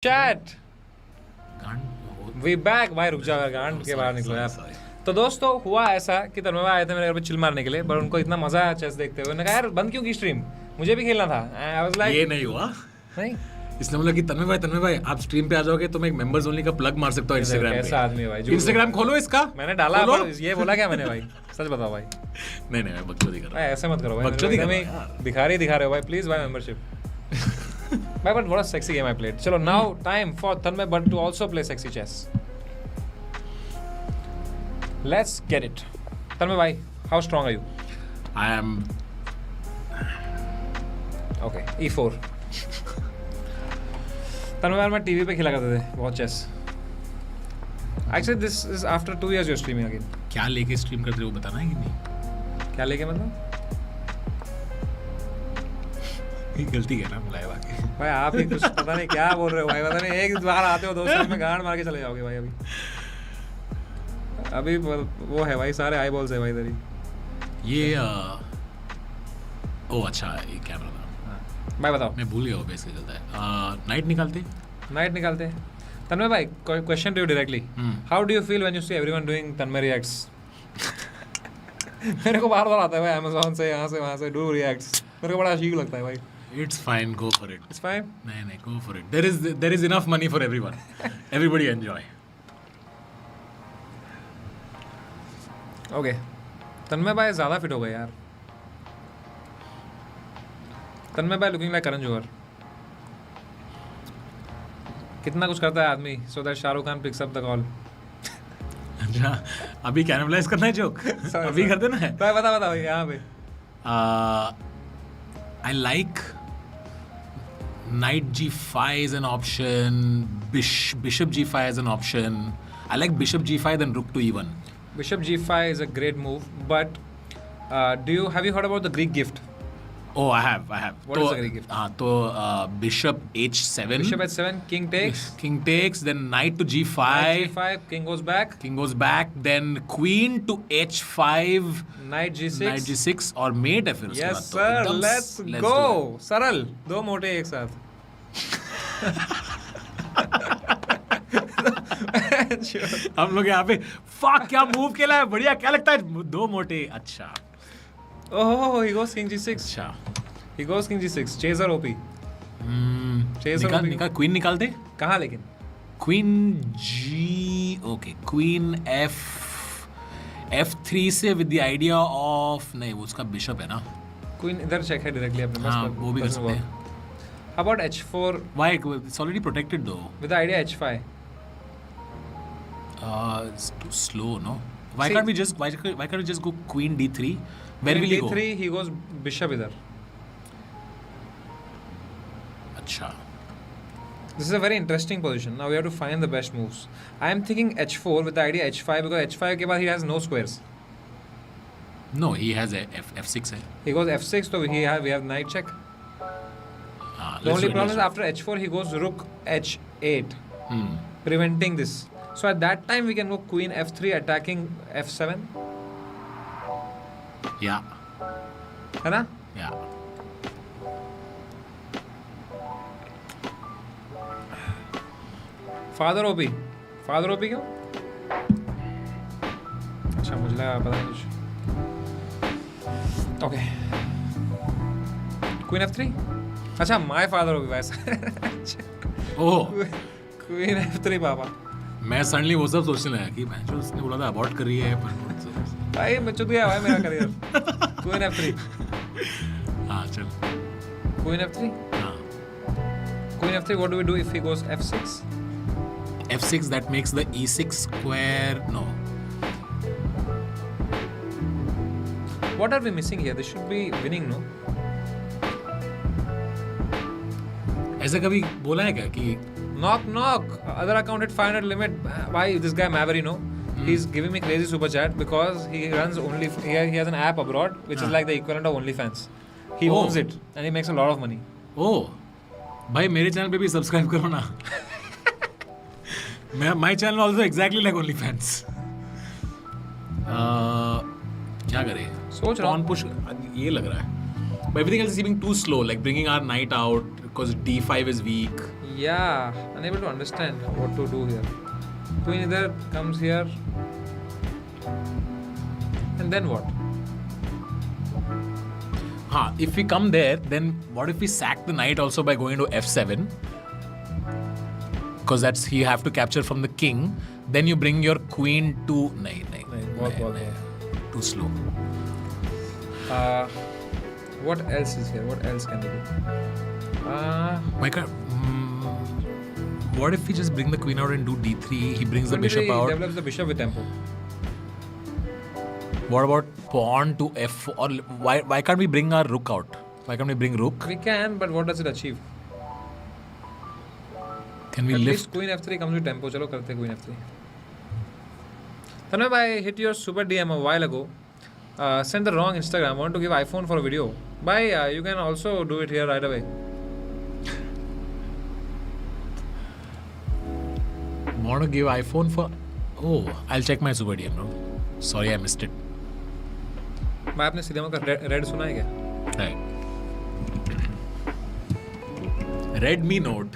Chat we back भाई रुक जा गांड के बाहर निकलो यार। तो दोस्तों हुआ ऐसा कि तन्मय भाई आए थे मेरे घर पे चिल मारने के लिए, पर उनको इतना मजा आया चेस देखते हुए, उन्होंने कहा यार बंद क्यों की स्ट्रीम, मुझे भी खेलना था। आई वाज लाइक ये नहीं हुआ, नहीं इसने बोला कि तन्मय भाई आप स्ट्रीम पे आ जाओगे तो मैं एक मेंबर्स ओनली का प्लग मार सकता हूँ इंस्टाग्राम पे। कैसा आदमी है भाई, इंस्टाग्राम खोलो इसका। मैंने डाला पर ये बोला क्या मैंने भाई, सच बताओ भाई। नहीं मैं बकचोदी कर रहा हूँ। ऐसे मत करो भाई, बकचोदी कर रहा हूँ हमें दिखा रहे हो भाई, प्लीज भाई मेंबरशिप भाई। But what a sexy game I played. चलो now time for Tanmay but to also play sexy chess. Let's get it. Tanmay भाई how strong are you? I am okay E4। Tanmay यार मैं टीवी पे खेला करते थे बहुत chess. Actually this is after 2 years you're streaming again। क्या लेके स्ट्रीम करते हो बताना है कि नहीं? क्या लेके मतलब? ये गलती है ना बुलाए बाकी। भाई आप ही कुछ पता नहीं क्या बोल रहे हो भाई, पता नहीं एक बार आते हो 2 साल में गांड मार के चले जाओगे भाई। अभी वो है भाई, सारे आई बॉल्स है भाई इधर ही। ये ओ अच्छा ये कैमरा था भाई बताओ। मैं भूल गया वो बेस चलता है। नाइट निकालते तन्मय भाई question to you directly, how do you feel when you see everyone doing Tanmay reacts? मेरे को बार आता है भाई Amazon से यहाँ से वहाँ से डू रिएक्ट्स, मेरे को बड़ा अजीब लगता है भाई। It's fine, go for it. It's fine? नहीं go for it. There is enough money for everyone. Everybody enjoy. Okay Tanmay भाई ज़्यादा फिट हो गए यार। तन्मय भाई लुकिंग लाइक करण जौहर। कितना कुछ करता है आदमी so that Shahrukh Khan picks up the call. अच्छा अभी कैनिबलाइज करना है जोक? अभी कर देना है? भाई बता यहाँ पे। I like knight g5 is an option, bishop g5 is an option. I like bishop g5 then rook to e1. Bishop g5 is a great move, but have you heard about the Greek gift? Oh, I have. What is the Greek gift? तो bishop h7. Bishop h7, king takes, then knight to g5. Knight g5, king goes back. Then queen to h5. Knight g6 और mate है फिर उसके बाद। Yes sir, let's go. सरल, 2 मोटे एक साथ। हम लोग यहाँ पे fuck क्या मूव खेला है, बढ़िया, क्या लगता है 2 मोटे? अच्छा Oh, he goes king g6. अच्छा He goes king g6. Chaser OP. Chaser OP. निकाल क्वीन निकालते कहाँ लेकिन? क्वीन जी ओके क्वीन f3 से विद द आइडिया ऑफ नहीं वो उसका बिशप है ना। क्वीन इधर चेक है डायरेक्टली अपने पास। हाँ वो भी कर सकते हैं। How about h4? Why it's already protected though. With the idea h5. It's too slow, no? Why can't we just go queen d3? Where will he go? d3 he goes bishop इधर. अच्छा. This is a very interesting position. Now we have to find the best moves. I am thinking h4 with the idea h5 because h5 के बाद he has no squares. No, he has a f6 है. He goes f6 so we have knight check. The only problem is after h4 he goes rook h8, preventing this. So at that time we can go queen f3 attacking f7. Yeah. है ना? Yeah. Father OP क्यों? अच्छा मुझे लगा पता नहीं कुछ। Okay. Queen f3? अच्छा my father OP वैसा। Oh. Queen f3 पापा। मैं सडनली वो सब सोचने लगा कि जो उसने बोला था अबॉर्ट कर रही है पर भाई मैं चुप गया भाई मेरा करियर। Queen f3। हाँ चल। Queen f3? हाँ। Queen f3 what do we do if he goes f6? f6 that makes the e6 square no. What are we missing here? This should be winning, no? ऐसा कभी बोला है क्या कि knock other account at 500 limit? Why this guy Maverino? He's giving me crazy super chat because he runs only he has an app abroad which is like the equivalent of OnlyFans. He owns it and he makes a lot of money. Oh, भाई मेरे channel पे भी subscribe करो ना. My channel also exactly like OnlyFans. क्या करें? सोच रहा हूँ. Pawn push ये लग रहा है. But everything else is seeming too slow, like bringing our knight out because d5 is weak. Yeah, unable to understand what to do here. Queen either comes here, and then what? If we come there, then what if we sack the knight also by going to f7? Because that's you have to capture from the king. Then you bring your queen to too slow. What else is here? What else can we do? My God. What if we just bring the queen out and do d3? He brings the Maybe bishop he out. develops the bishop with tempo. What about pawn to f4? Or why can't we bring our rook out? Why can't we bring rook? We can, but what does it achieve? Can we At lift? least queen f3 comes with tempo. Chalo karte queen f3. Tanmay, I hit your super DM a while ago. Sent the wrong Instagram. I want to give iPhone for a video. Bye. You can also do it here right away. Want to give iPhone for? Oh, I'll check my super DM, bro. Sorry, I missed it. भाई आपने सीधे का red सुना है क्या? Right. Redmi Note.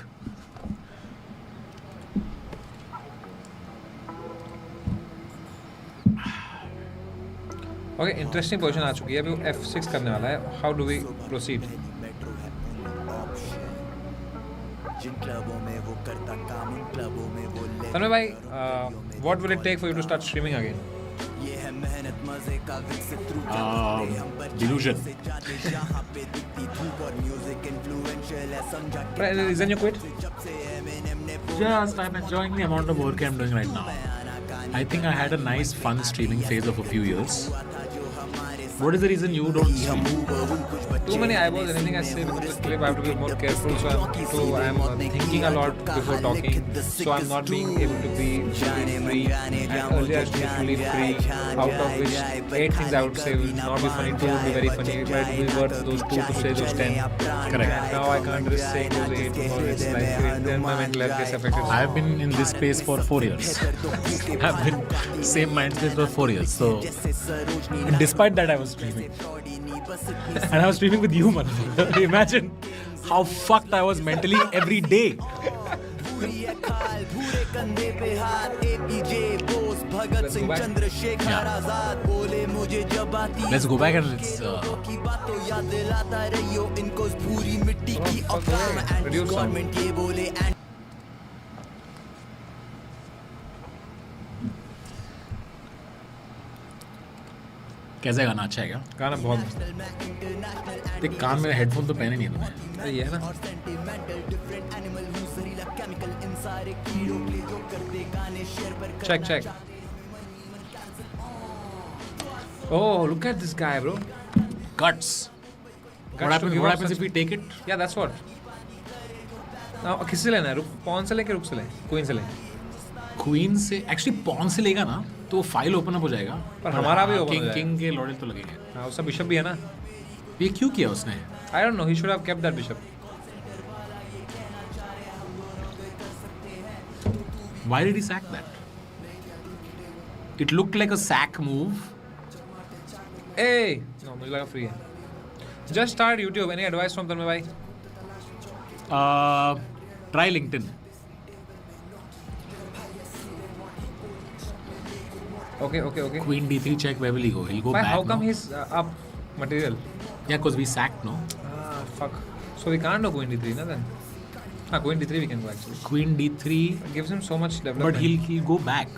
Okay interesting position आ चुकी है अभी वो f6 करने वाला है how do we proceed Tanmay भाई what will it take for you to start streaming again Delusion. any reason you quit Just I'm enjoying the amount of work I'm doing right now. I think I had a nice fun streaming phase of a few years. What is the reason you don't stream? too many eyeballs anything I say because the clip I have to be more careful so I'm thinking a lot before talking so I'm not being able to be free and earlier I used to be fully free out of which 8 things I would say will not be funny, 2 would be very funny but it will be worth those 2 to say those 10. Correct. And now I can't risk saying those 8 because it's like then my mental health gets affected. I've been in this space for 4 years. I've been same mind space for 4 years. So despite that I was streaming. And I was streaming with you, motherfucker. Imagine how fucked I was mentally every day. Let's go back and let's Reduce sound. कैसा गाना अच्छा है क्या? गाना बहुत मस्त देख कान में हेडफोन तो पहने नहीं है तूने. है ये है ना check oh look at this guy bro Guts. What happens if we take it? yeah that's what now किससे लेना है रुक पॉन से लेके रुक से ले क्वीन से ले क्वीन से एक्चुअली पॉन से लेगा ना तो फाइल ओपन अप हो जाएगा. पर हमारा भी open हो जाएगा. किंग के लॉरेल तो लगेंगे. हाँ उसका बिशप भी है ना ये क्यों किया उसने? I don't know he should have kept that bishop Why did he sack that? It looked like a sack move. hey no मुझे लगा free है just start YouTube any advice from तन्मय भाई Try LinkedIn. okay Queen d3 check. Where will he go? He'll go why back. how come no? he's up material Yeah, because we sacked, no? fuck so we can't do queen d3 na then queen d3 we can go actually Queen d3, it gives him so much development but he'll go back.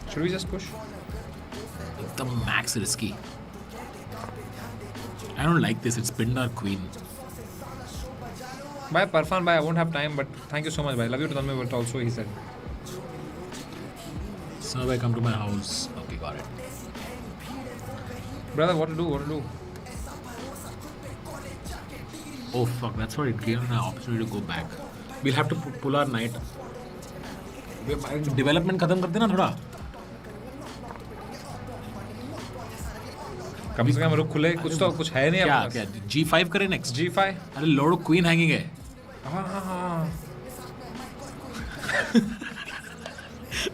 should we just push The max risky. I don't like this. It's pinned our queen. bye Parfan bye I won't have time but thank you so much bye love you to Tanmay but also he said So I come to my house. Okay, got it. brother what to do Oh fuck, that's what it gave us an opportunity to go back. We'll have to pull our knight. Development खत्म करते ना थोड़ा. कम से कम रुक खुले कुछ तो कुछ है नहीं क्या अपने क्या G5 करें next? G5 अरे लॉर्ड क्वीन हैंगिंग है. हाँ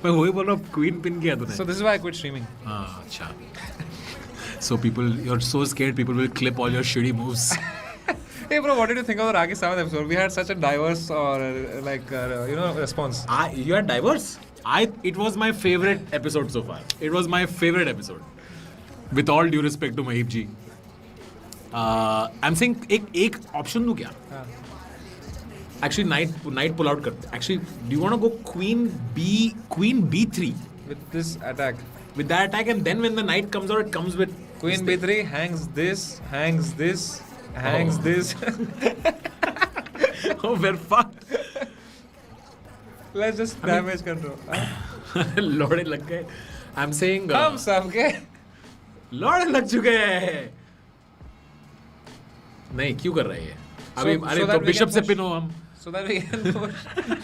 मैं वही बोल रहा हूँ क्वीन पिन किया तूने. so this is why I quit streaming हाँ अच्छा. So people, you're so scared people will clip all your shitty moves. Hey bro, what did you think of the Rakhi Sawant episode? We had such a diverse or response. You are diverse. It was my favorite episode so far. It was my favorite episode. With all due respect to Mahib ji. I'm saying एक option दूँ क्या? Actually night pull out करते. Actually, do you want to go queen B3 With this attack. with that attack, and then when the knight comes out, it comes with Queen B3 hangs this. Oh. This. Oh, we're fucked. Let's just damage control. लौड़े लग गए. I'm saying हम सबके लौड़े लग चुके हैं. नहीं क्यों कर रहे हैं? अभी So अरे that तो we बिशप can से push. पिनो हम. so that we can push.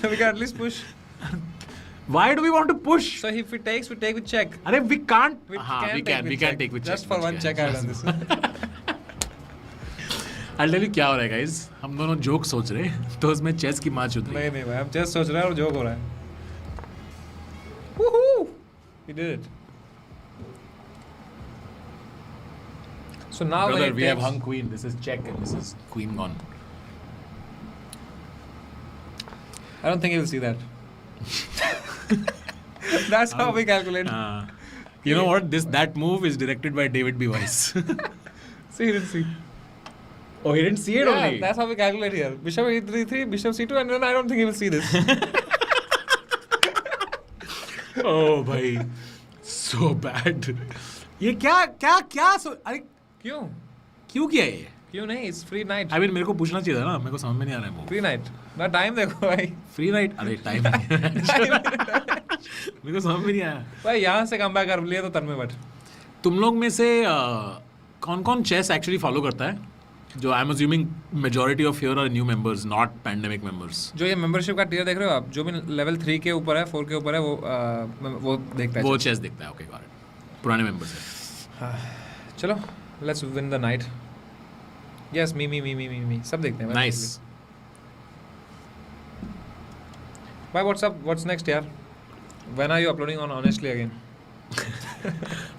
We can at least push. Why do we want to push? So if we take with check. अरे we can't. We हाँ, we can take with Just check. for one check I've done this. I'll tell you क्या हो रहा है guys. हम दोनों joke सोच रहे हैं तो उसमें चेस की मार चुत रही है. नहीं भाई, हम just सोच रहे हैं और जोक हो रहा है. Woohoo! We did it. So now when Brother, it we have takes- hung queen. This is check and this is queen gone. I don't think he will see that. That's how we calculate. You know what? That move is directed by David B. Weiss. See, he didn't see. Oh, he didn't see it Yeah, only. that's how we calculate here. Bishop E3, Bishop C2, and then I don't think he will see this. Oh भाई, so bad. ये क्या अरे क्यों? क्यों किया ये? क्यों नहीं? It's free night. I mean मेरे को पूछना चाहिए था ना, मेरे को समझ में नहीं आ रहा है वो. Free night. ना टाइम देखो भाई. Free night? अरे टाइम मेरे को समझ में नहीं आया. भाई यहाँ से कम बैक कर लिया तो तन में बट. तुम लोग में से कौन चेस एक्चुअली फॉलो करता है? जो I am assuming majority of here are new members, not pandemic members. जो ये मेंबरशिप का टियर देख रहे हो आप, जो भी लेवल 3 के ऊपर है, 4 के ऊपर है, वो देखता है. वो चेस देखता है. Okay got it. पुराने मेंबर्स है. चलो, let's win the night. Yes, मी सब देखते हैं. नाइस. भाई व्हाट्स नेक्स्ट यार? When are you uploading on honestly again?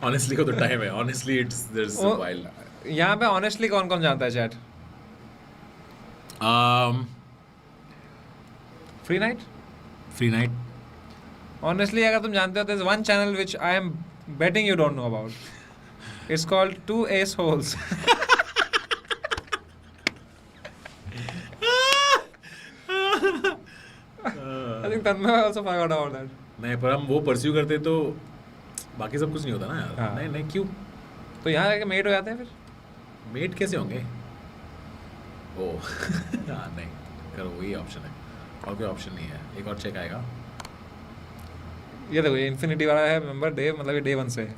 Honestly को तो टाइम है. Honestly there is a while. यहाँ पे ऑनेस्टली कौन जानता है चैट? Free night. ऑनेस्टली अगर तुम जानते हो, there is one channel which I am betting you don't know about. It's called 2 Ace Holes. I think Tanmay also forgot about that. नहीं, पर हम वो परस्यू करते तो बाकी सब कुछ नहीं होता ना यार. हाँ. नहीं क्यों? तो यहाँ आके मेट हो जाते हैं फिर. मेट कैसे होंगे? ओह हाँ, नहीं करो, वही ऑप्शन है. और कोई ऑप्शन नहीं है. एक और चेक आएगा. ये देखो, ये इन्फिनिटी वाला है मेंबर डे, मतलब ये डे 1 से है.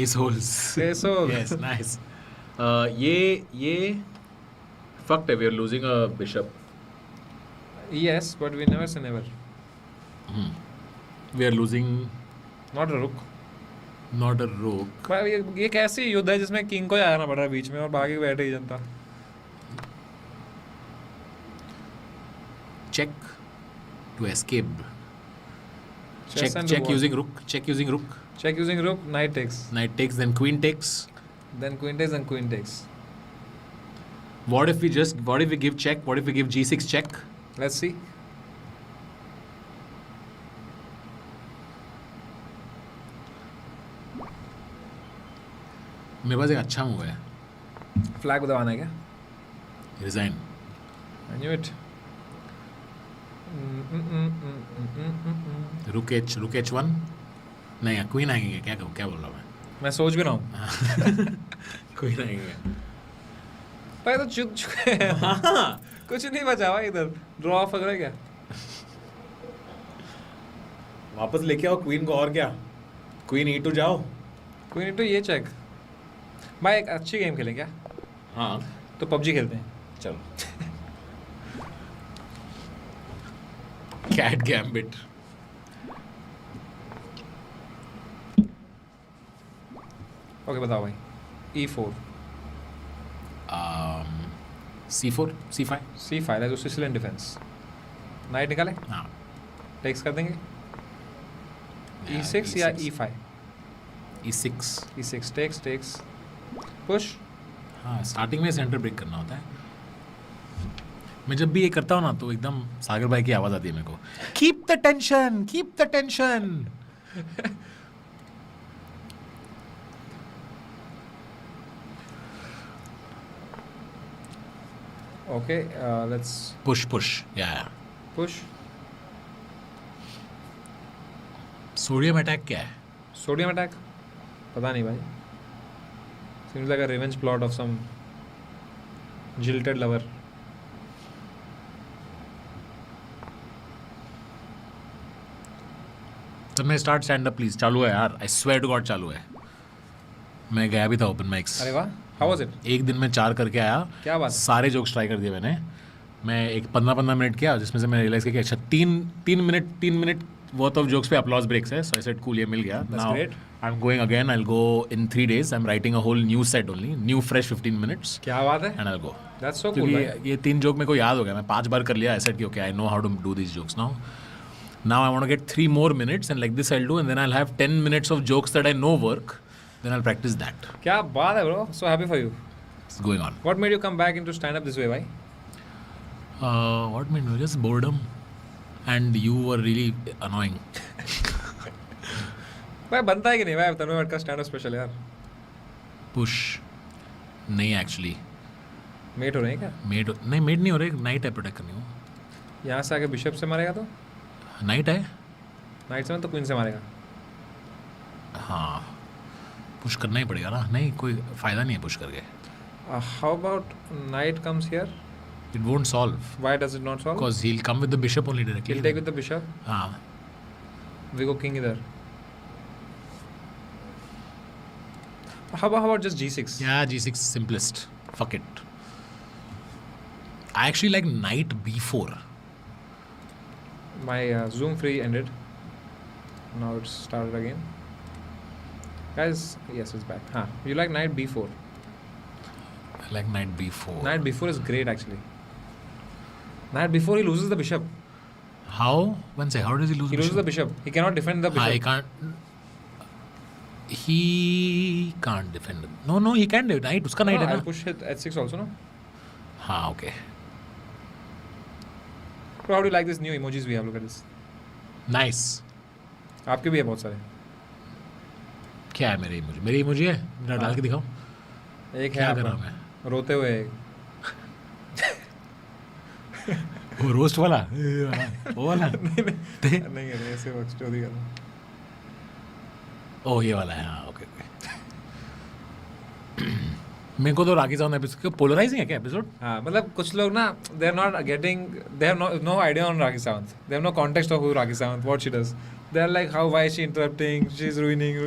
Ace holes. Ace holes. Yes, nice. ये fucked है. We are losing a bishop. Yes, but we never say never. We are losing Not a rook. not a rook. भाई ये कैसी युद्ध है जिसमें किंग को जाना पड़ रहा है बीच में और बाकी बैठे ही जनता. Check to escape. Chess and Check what? using rook. Check using rook. Check using rook, knight takes. Knight takes, then queen takes. Then queen takes, then queen takes. What if we give check? What if we give g6 check? Let's see. मेरे पास एक अच्छा move है. Flag दबाना है क्या? Resign. I knew it. Rook h1. नहीं, queen आएंगे. क्या बोल रहा हूँ मैं सोच भी रहा हूँ. क्वीन आएंगे. भाई तो चुक चुके हैं. कुछ नहीं बचा हुआ इधर. ड्रॉ ऑफ वगैरह क्या? वापस लेके आओ क्वीन को. और क्या? क्वीन e2 जाओ. क्वीन तो ये चेक. भाई एक अच्छी गेम खेलें क्या? हाँ तो पबजी खेलते हैं. चलो. Cat gambit. ओके बताओ भाई. E4. c4 c5. C5 है तो सिसिलियन डिफेंस. नाइट निकाले. हाँ. टेक्स कर देंगे. Yeah, E6 या E6. E5. e6. E6 takes. Push. हाँ, स्टार्टिंग में सेंटर ब्रेक करना होता है. मैं जब भी ये करता हूँ ना तो एकदम सागर भाई की आवाज आती है मेरे को, keep the tension, keep the tension. Okay, let's push या push. सोडियम अटैक क्या है? Sodium attack? पता नहीं भाई. Seems like a revenge plot of some jilted lover. तो मैं स्टार्ट स्टैंड अप प्लीज. चालू है यार, आई स्वेयर टू गॉड चालू है. मैं गया भी था ओपन माइक्स. अरे वाह, how was it? एक दिन में 4 करके आया. क्या बात है? सारे जोक्स ट्राई कर दिए मैंने. मैं एक 15 मिनट किया, जिसमें से मैं रियलाइज किया कि अच्छा 3 मिनट वर्थ ऑफ जोक्स पे अपलॉज ब्रेक्स है. सो आई सेड कूल, ये मिल गया. Now great. I am going again. I will go in 3 days. I am writing a whole new set only, new fresh 15 minutes क्या बात है? And I will go. That's so cool. क्योंकि भाई. ये 3 joke मेरे को याद हो गया. मैं 5 बार कर लिया. आई सेड कि okay I know how to do this jokes now. Now I want to get 3 more minutes, and like this I'll do, and then I'll have 10 minutes of jokes that I know work. Then I'll practice that. क्या बात है bro. So happy for you. It's going on. What made you come back into stand up this way, भाई? What made me? Just boredom, and you were really annoying. भाई बनता है कि नहीं भाई तनु का स्टैंड अप स्पेशल यार? Push. नहीं actually. मेट हो रहे हैं क्या? Made नहीं made नहीं हो रहे. Night है protect करनी हो. यहाँ से आके बिशप से मारेगा तो? Night है. नाइट से तो क्वीन से मारेगा. हाँ. Push करना ही पड़ेगा ना. नहीं कोई फायदा नहीं है push करके. How about knight comes here? It won't solve. Why does it not solve? Because he'll come with the bishop only directly. He'll take with the bishop. हाँ. We go king इधर. How about just g6? Yeah, g6 simplest. Fuck it. I actually like knight b4. My Zoom free ended. Now it's started again. Guys, yes, it's back. Huh. You like knight b4? I like knight b4. Knight b4 is great actually. Knight b4, he loses the bishop. How? One second. How does he lose? He loses the bishop. He cannot defend the bishop. He can't. He can't defend. No, he can do it. Knight. उसका knight है I'll ना? push it h6 also, no? हाँ, okay. So how do you like this new emojis we have? Look at this. Nice. आपके भी है बहुत सारे. क्या है मेरे इमोजी? मेरी इमोजी है? जरा डाल के दिखाओ. एक है क्या कर रहा आपका. हूँ मैं? रोते हुए एक. वो रोस्ट वाला? वो वाला? नहीं है ऐसे वर्क स्टोरी करना. ओह ये वाला है. हाँ, ओके. मेरे को तो राखी सावंत एपिसोड पोलराइजिंग है क्या एपिसोड? हाँ मतलब कुछ लोग ना they are not getting, they have no idea on Rakhi Sawant. They have no context of who Rakhi Sawant, what she does. They are like, why is she interrupting? She's ruining.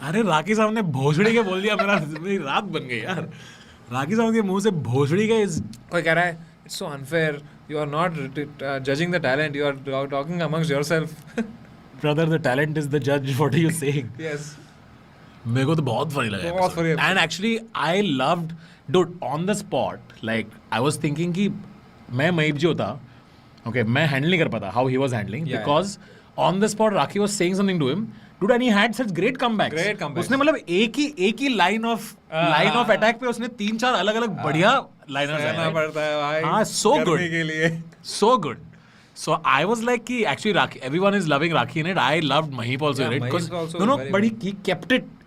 अरे राखी सावंत ने भोसड़ी के बोल दिया. मेरी रात बन गई यार. राखी सावंत के मुंह से भोसड़ी के. कोई कह रहा है it's so unfair. You are not judging the talent. You are talking amongst yourself. Brother, the talent is the judge. What are you saying? Yes. मेरे को तो बहुत funny लगा. बहुत funny episode. And actually, I loved, dude, on the spot. Like, I was thinking कि मैं महीप जी होता, okay, मैं handle नहीं कर पाता how he was handling, Yeah, because on the spot Rakhi was saying something to him, dude, and he had such great comebacks. Great comebacks. उसने मतलब एक ही line of attack पे उसने 3-4 अलग-अलग बढ़िया liners रहना पड़ता है भाई. हाँ, so good. गर्मी के लिए. So good. So I was like कि actually Rakhi, everyone is loving Rakhi in it. I loved Mahip also Yeah, in it Mahip because also no, very but good.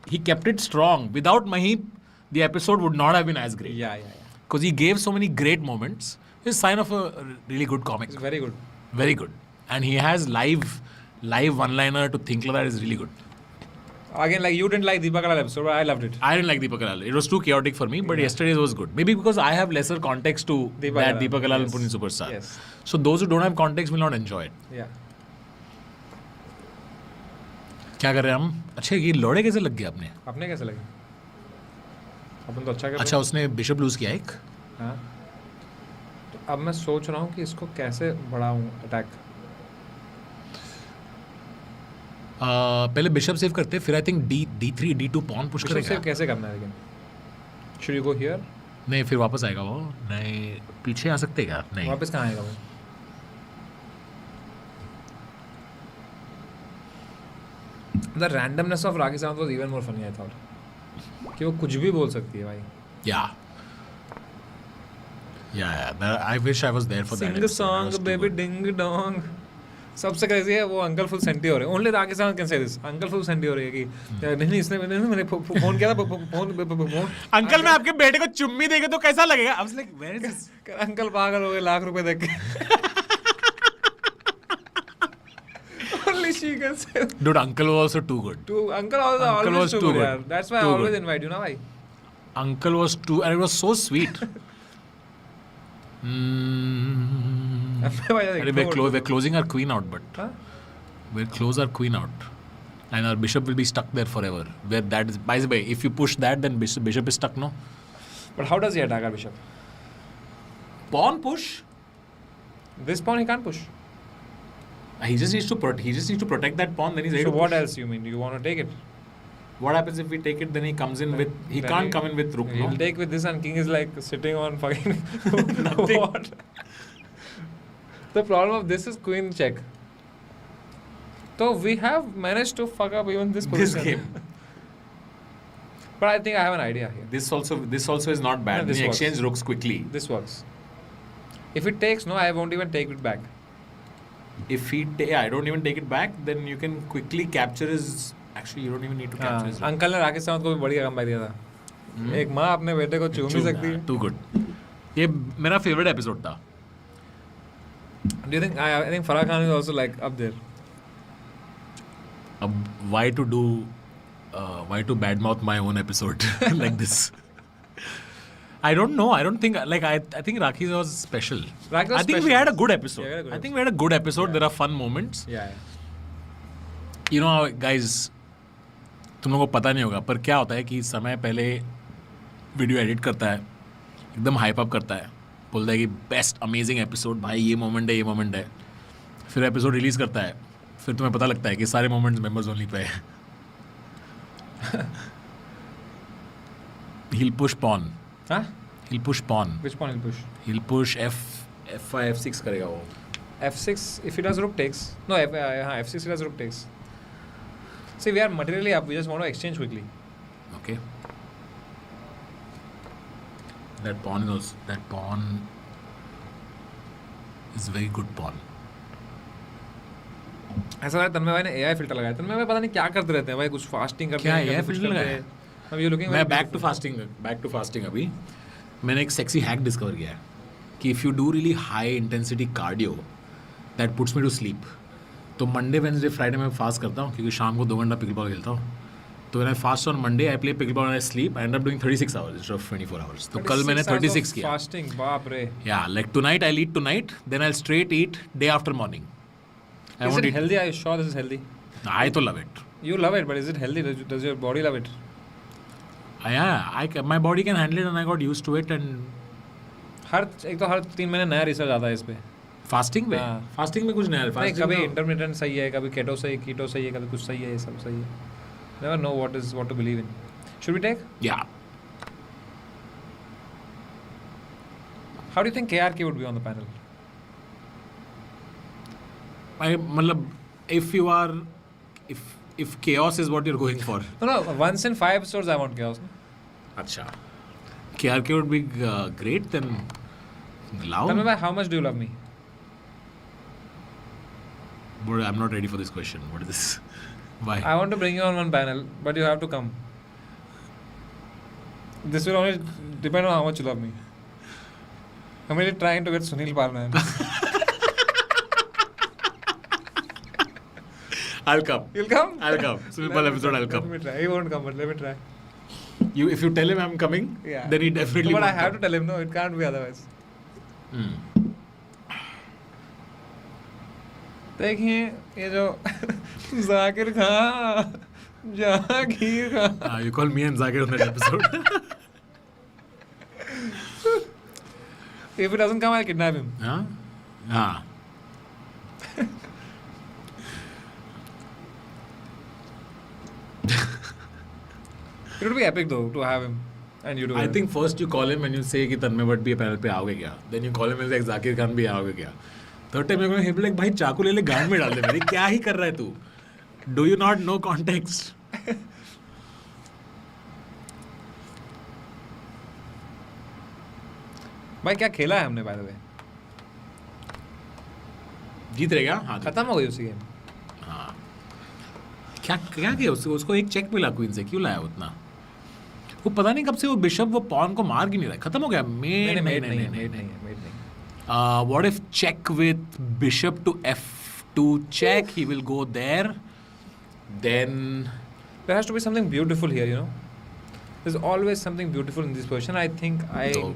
he kept it strong. Without Mahip, the episode would not have been as great. Yeah. Because he gave so many great moments. It's a sign of a really good comic. It's very good. Very good. And he has live one-liner to think like that is really good. Again, like you didn't like Deepak Kalal episode, but I loved it. I didn't like Deepak Kalal. It was too chaotic for me, but yesterday's was good. Maybe because I have lesser context to that Deepak Kalal and Puneet Superstar. Yes. So those who don't have context will not enjoy it. Yeah. क्या कर रहे हैं हम? अच्छा ये लौड़े कैसे लग गया अपने? अपने कैसे लगे? अपन तो अच्छा कर. अच्छा उसने बिशप लूज किया एक. हाँ. तो अब मैं सोच रहा हूँ कि इसको कैसे बढ़ाऊँ अटैक. पहले बिशप सेव करते, फिर I think D3 D2 pawn push करेगा. सेव कैसे करना है लेकिन? Should you go here? नहीं फिर वापस आएगा वो. नहीं पीछे आ सकते क्या? नहीं वापस कहाँ आएगा वो? The randomness of Rakhi Sawant was even more funny, I thought. कि वो कुछ भी बोल सकती है भाई. I wish I was there for that. Sing a episode. That song, was too baby, good. ding dong. सबसे क्रेजी है वो अंकल फुल सेंटी हो रहे हैं. Only Rakesh Sawant can say this. Uncle full senti हो रही है कि नहीं इसने मैंने फोन किया था फोन अंकल मैं आपके बेटे को चुम्मी देगा तो कैसा लगेगा? I was like, where is this? Uncle पागल हो गए ₹1,00,000 देख के. Only she can say. Dude, uncle was also too good. Uncle was Uncle always was too too good. good. यार. That's why I Too always good. invite you ना भाई. Uncle was too, and it was so sweet. We're closing our queen out, but Huh? we'll close our queen out, and our bishop will be stuck there forever. Where that is, by the way, if you push that, then bishop is stuck, no? But how does he attack our bishop? Pawn push. This pawn he can't push. He just needs to protect that pawn. Then he's ready So to what push. else you mean? You want to take it? What happens if we take it? Then he comes in with. He Then can't come in with rook. He'll No? take with this and king is like sitting on fucking Nothing. what? The problem of this is queen check. So we have managed to fuck up even this This position. game. But I think I have an idea here. This also is not bad. No, this we works. exchange rooks quickly. This works. If it takes, no, I won't even take it back. If I don't even take it back, then you can quickly capture his. Actually, you don't even need to capture his. rook. Uncle ने राकेश सावंत को भी बढ़िया कम दिया था. एक माँ अपने बेटे को चूम ही सकती है. Too good. ये मेरा favorite episode था. Do you think? I think Farah Khan is also like up there. Why to badmouth my own episode like this? I don't know. I don't think like I think Rakhi was special. Rakhi was I think we special. had a good episode. Yeah, we had a good I think we had a good episode. Yeah. There are fun moments. Yeah. You know, guys, तुम लोगों को पता नहीं होगा पर क्या होता है कि समय पहले वीडियो एडिट करता है एकदम हाइप अप करता है बोलता है कि बेस्ट अमेजिंग एपिसोड भाई ये मोमेंट है फिर एपिसोड रिलीज करता है फिर तुम्हें पता लगता है कि सारे मोमेंट्स मेंबर्स ओनली पे है he'll push pawn Huh? he'll push pawn Which pawn he'll push? he'll push f5 f6 करेगा वो F6 if he does rook takes. No, F6 he does rook takes. See, we are materially up. We just want to exchange quickly. okay that pawn is very good pawn ऐसा है तन्मय भाई ने AI filter लगाया. तन्मय भाई पता नहीं क्या करते रहते हैं भाई कुछ फास्टिंग करते क्या हैं. AI कभी कुछ filter करते लगाया? हैं. अब ये लुकिंग मैं बैक टू फास्टिंग अभी मैंने एक सेक्सी हैक डिस्कवर किया है कि if you do really high intensity cardio that puts me to sleep तो मंडे वेडनेसडे फ्राइडे में फास्ट करता हूँ क्योंकि शाम को 2 घंटा पिकल बॉल खेलता हूँ तो when I fast on Monday I play pickleball and I sleep I end up doing 36 hours instead of 24 hours तो कल मैंने 36 किया फास्टिंग. बाप रे. या like tonight I eat tonight then I straight eat day after morning I Is want it eat healthy? Are you sure this is healthy? I तो love it You love it, but is it healthy? Does your body love it? my body can handle it and I got used to it and हर 3 महीने नया research आता है इस पे. Fasting में हाँ. Fasting में कुछ नहीं है नहीं fasting कभी तो- इंटरमिटेंट सही है कभी केटो सही कीटो सही है कभी कुछ सही है ये सब सही है. Never know what to believe in. Should we take? Yeah. How do you think KRK would be on the panel? मतलब if chaos is what you're going for. No, once in 5 episodes I want chaos. No? अच्छा. KRK would be great then. Tell me, how much do you love me? But I'm not ready for this question. What is this? Why? I want to bring you on one panel, but you have to come. This will only depend on how much you love me. I'm really trying to get Sunil Parman. I'll come. You'll come? I'll come. Simple episode. I'll come. Let me try. He won't come, but let me try. If you tell him I'm coming, Yeah. then he definitely. No, but I won't have come. to tell him. No, it can't be otherwise. देखिए ये जो Zakir Khan Jahangir Khan. You call me and Zakir on that episode. If he doesn't come, I'll kidnap him. Huh? Ah. It would be epic though to have him and you do I it. think first you call him and you say कि तन्मय भट्ट भी panel पे आओगे क्या? Then you call him and say Zakir Khan भी आओगे क्या? Third time you're going to like भाई चाकू ले गांड में डाल दे मेरी क्या ही कर रहा है तू? Do you not know context? भाई क्या खेला है हमने बाय द वे, जीत रहे क्या? हाँ खत्म हो गई उसी गेम। हाँ क्या क्या किया उसको एक चेक मिला क्वीन से, क्यों लाया उतना? वो पता नहीं कब से वो बिशप वो पॉन को मार क्यों नहीं रहा, खत्म हो गया। मेड नहीं है। What if check with bishop to f2 check? He will go there. Then There has to be something beautiful here, you know. There's always something beautiful in this position. I think I So,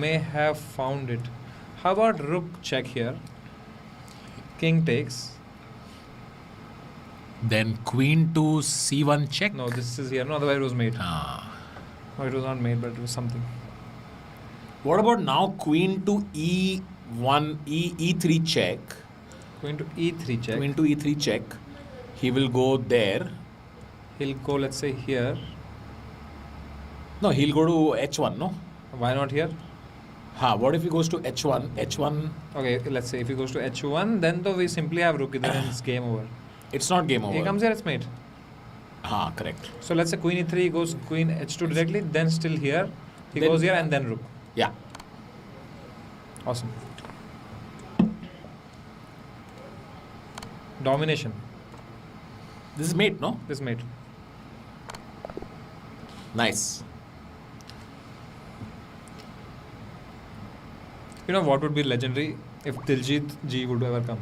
may have found it. How about rook check here? King takes. then queen to c1 check. No, this is here. No, otherwise it was made. Ah. No, it was not made, but it was something. What about now queen to e1 e3 check? Going to e3 check. Queen to e3 check. He will go there. He'll go, let's say, here. No, he'll go to h1. No. Why not here? What if he goes to h1? h1. Okay, let's say if he goes to h1, then though we simply have rook, then it's game over. It's not game over. He comes here, it's mate. Correct. So let's say queen e3, he goes queen h2 directly, then still here. He Then- goes here and then rook. Yeah. Awesome. Domination. This is mate, no? This mate. Nice. You know what would be legendary if Diljit Ji would ever come?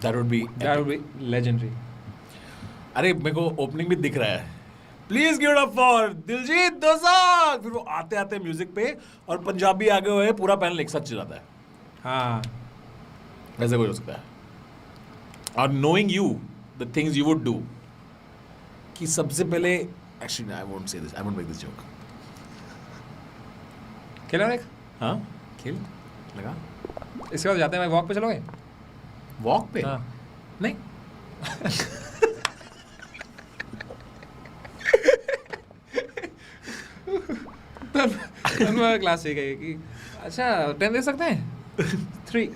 That would be. That would be legendary. अरे मेरे को opening भी दिख रहा है. Please give it up for Diljit Dosanjh. फिर वो आते आते म्यूजिक पे और पंजाबी आगे हुए पूरा पैनल एक साथ चिल्लाता है. हाँ. ऐसे कुछ हो सकता है. और knowing you the things you would do कि सबसे पहले actually I won't say this, I won't make this joke. खेलो एक. हाँ खेल लगा. इसके बाद जाते हैं भाई वॉक पे चलोगे? वॉक पे हाँ. नहीं. क्लास ठीक है कि अच्छा 10 दे सकते हैं 3.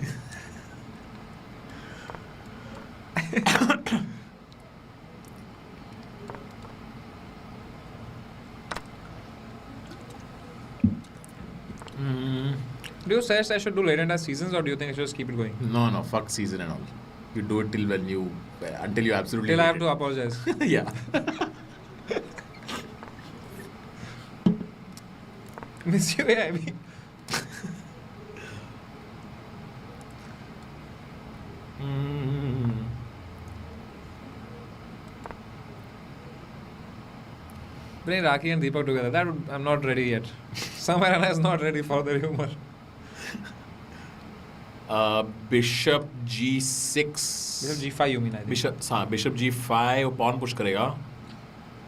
Do you suggest I should do late entire seasons or do you think I should just keep it going? No, fuck season and all. You do it till until you absolutely Till I hate have to apologize. it. Yeah. Miss you, yeah, I mean. Bring Raki and Deepak together. I'm not ready yet. Samarana is not ready for the humor. Bishop G6. Bishop G5 you mean, I think. Bishop G5 वो pawn push करेगा.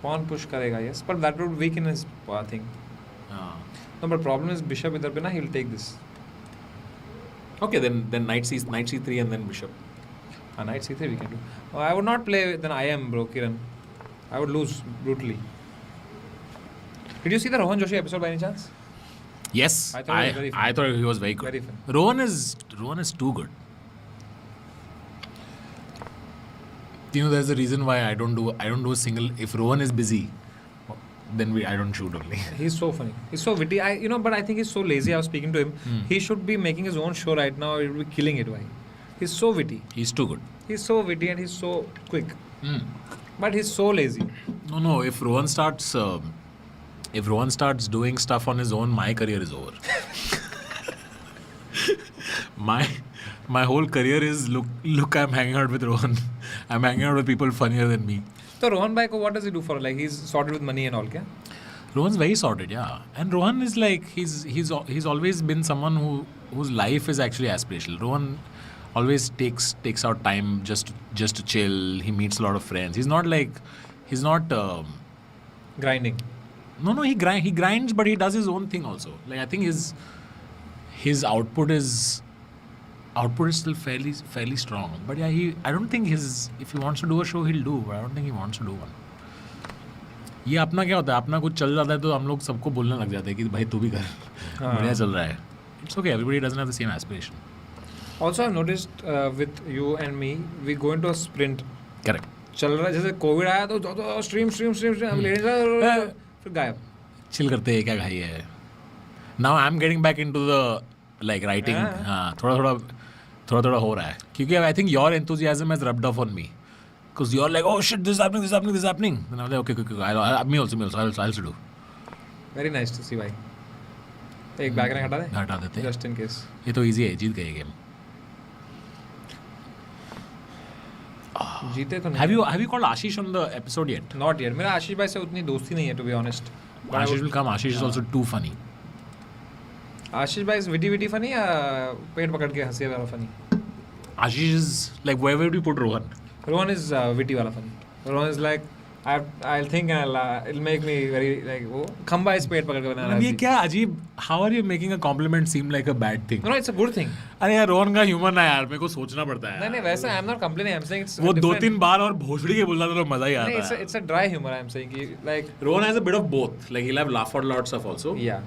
Pawn push karega, yes. But that would weaken his thing. No, but problem is Bishop idhar pe na, he will take this. Okay, then knight C3 and then bishop. Knight C3 we can do. I would not play then I am, bro, Kiran. I would lose brutally. Did you see the Rohan Joshi episode by any chance? Yes, I thought he was very fun. I thought he was very good. Very fun. Rohan is too good. You know, there's a reason why I don't do a single. If Rohan is busy, then I don't shoot only. He's so funny. He's so witty. But I think he's so lazy. I was speaking to him. He should be making his own show right now. He would be killing it. Why? He's so witty. He's too good. He's so witty and he's so quick. But he's so lazy. No. If Rohan starts doing stuff on his own, my career is over. My whole career is look. I'm hanging out with Rohan. I'm hanging out with people funnier than me. So Rohan Bhai ko what does he do for? Like he's sorted with money and all, kya? Rohan's very sorted, yeah. And Rohan is like he's always been someone whose life is actually aspirational. Rohan always takes out time just to chill. He meets a lot of friends. He's not Grinding. No, he grinds, but he does his own thing also. Like I think his output is still fairly strong. But yeah, I don't think if he wants to do a show, he'll do. But I don't think he wants to do one. ये अपना क्या होता है, अपना कुछ चल जाता है तो हम लोग सबको बोलने लग जाते हैं कि भाई तू भी कर, बढ़िया चल रहा है. It's okay. Everybody doesn't have the same aspiration. Also, I've noticed with you and me, we go into a sprint. Correct. चल रहा है जैसे कोविड आया तो स्ट्रीम हम लेने जा फिर गायब. चिल करते हैं, क्या खाई है. Now I'm getting back into the like writing. हाँ थोड़ा हो रहा है क्योंकि I think your enthusiasm has rubbed off on me because you're like, oh shit, this is happening. And I'm like, okay. Me also. I'll also do. Very nice to see भाई. एक back rank हटा देते Just in case. ये तो easy है, जीत गए game. जीते तो नहीं. Have you called Ashish on the episode yet? Not yet. मेरा आशीष भाई से उतनी दोस्ती नहीं है to be honest. Ashish will come. Ashish is also too funny. आशीष भाई is witty funny या पेट पकड़ के हंसी वाला funny? Ashish is like, where would you put Rohan? Rohan is witty वाला funny. Rohan is like I'll think and it'll make me very like वो खंबा इस पेट पकड़ के बनाना. ये क्या अजीब? How are you making a compliment seem like a bad thing? No, it's a good thing. अरे यार रोहन का ह्यूमर ना यार, मेरे को सोचना पड़ता है. नहीं वैसा I'm not complaining. I'm saying it's वो 2-3 बार और भोसड़ी के बोलता तो मजा ही आता है. It's a dry humor. I'm saying like Rohan has a bit of both. Like he'll have laugh out loud stuff also. Yeah.